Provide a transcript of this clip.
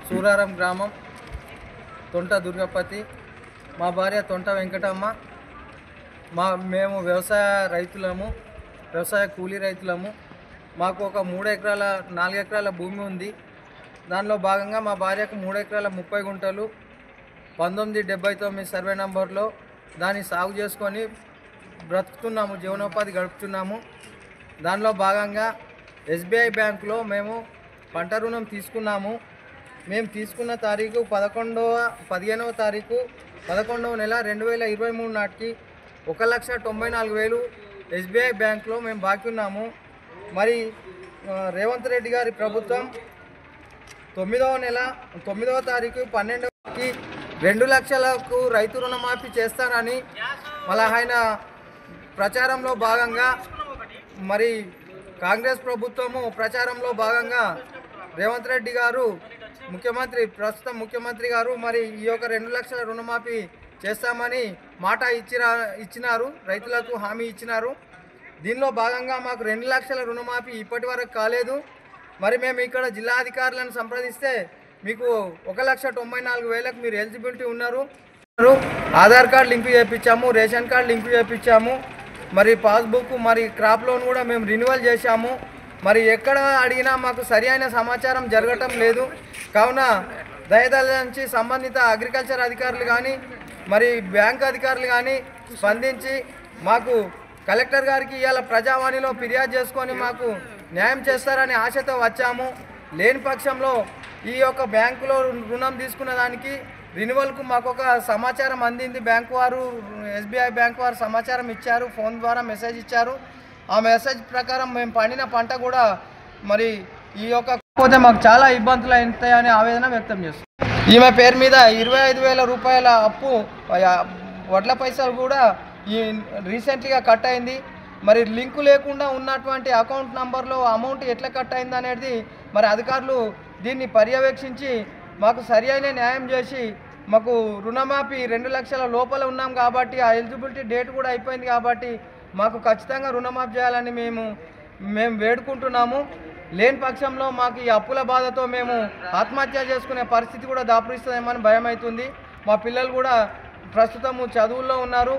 సూరారం గ్రామం తొంట దుర్గపతి, మా భార్య తొంట వెంకటమ్మ. మేము వ్యవసాయ కూలీ రైతులము. మాకు ఒక 4 ఎకరాల భూమి ఉంది. దానిలో భాగంగా మా భార్యకు 3 ఎకరాల 30 గుంటలు 1979 సర్వే నంబర్లో దాన్ని సాగు చేసుకొని బ్రతుకుతున్నాము, జీవనోపాధి గడుపుతున్నాము. దానిలో భాగంగా ఎస్బీఐ బ్యాంకులో మేము పంట రుణం తీసుకున్నాము. మేము తీసుకున్న తారీఖు 15వ తారీఖు 11వ నెల 2023 నాటికి 1,94,000 ఎస్బీఐ బ్యాంకులో మేము బాకీ ఉన్నాము. మరి రేవంత్ రెడ్డి గారి ప్రభుత్వం 9వ తారీఖు 12కి 2 లక్షలకు రైతు రుణమాఫీ చేస్తారని మళ్ళీ ఆయన ప్రచారంలో భాగంగా, మరి కాంగ్రెస్ ప్రభుత్వము ప్రచారంలో భాగంగా రేవంత్ రెడ్డి గారు ప్రస్తుతం ముఖ్యమంత్రి గారు మరి ఈ యొక్క 2 లక్షల రుణమాఫీ చేస్తామని మాట ఇచ్చినారు, రైతులకు హామీ ఇచ్చినారు. దీనిలో భాగంగా మాకు 2 లక్షల రుణమాఫీ ఇప్పటి వరకు కాలేదు. మరి మేము ఇక్కడ జిల్లా అధికారులను సంప్రదిస్తే మీకు 1,94,000కు మీరు ఎలిజిబిలిటీ ఉన్నారు. ఆధార్ కార్డు లింక్ చేయించాము, రేషన్ కార్డు లింక్ చేయించాము, మరి పాస్బుక్, మరి క్రాప్ లోన్ కూడా మేము రెన్యువల్ చేశాము. మరి ఎక్కడ అడిగినా మాకు సరి అయిన సమాచారం జరగటం లేదు. కావున దయదలించి సంబంధిత అగ్రికల్చర్ అధికారులు కానీ మరి బ్యాంక్ అధికారులు కానీ స్పందించి మాకు కలెక్టర్ గారికి ఇవాళ ప్రజావాణిలో ఫిర్యాదు చేసుకొని మాకు న్యాయం చేస్తారని ఆశతో వచ్చాము. లేని పక్షంలో ఈ యొక్క బ్యాంకులో రుణం తీసుకున్న దానికి రెన్యువల్కు మాకు ఒక సమాచారం అందింది. బ్యాంకు వారు, ఎస్బీఐ బ్యాంకు వారు సమాచారం ఇచ్చారు, ఫోన్ ద్వారా మెసేజ్ ఇచ్చారు. ఆ మెసేజ్ ప్రకారం మేము పండిన పంట కూడా మరి ఈ యొక్క పోతే మాకు చాలా ఇబ్బందులు అవుతాయని ఆవేదన వ్యక్తం చేస్తాం. ఈమె పేరు మీద 25,000 రూపాయల అప్పు, వడ్ల పైసలు కూడా ఈ రీసెంట్గా కట్ అయింది. మరి లింకు లేకుండా ఉన్నటువంటి అకౌంట్ నంబర్లో అమౌంట్ ఎట్లా కట్ అయింది అనేది మరి అధికారులు దీన్ని పర్యవేక్షించి మాకు సరి అయిన న్యాయం చేసి మాకు రుణమాఫీ 2 లక్షల లోపల ఉన్నాం కాబట్టి ఆ ఎలిజిబిలిటీ డేట్ కూడా అయిపోయింది కాబట్టి మాకు ఖచ్చితంగా రుణమాఫీ చేయాలని మేము వేడుకుంటున్నాము. లేని పక్షంలో మాకు ఈ అప్పుల బాధతో మేము ఆత్మహత్య చేసుకునే పరిస్థితి కూడా దాపురిస్తుందేమని భయం అవుతుంది. మా పిల్లలు కూడా ప్రస్తుతం చదువుల్లో ఉన్నారు.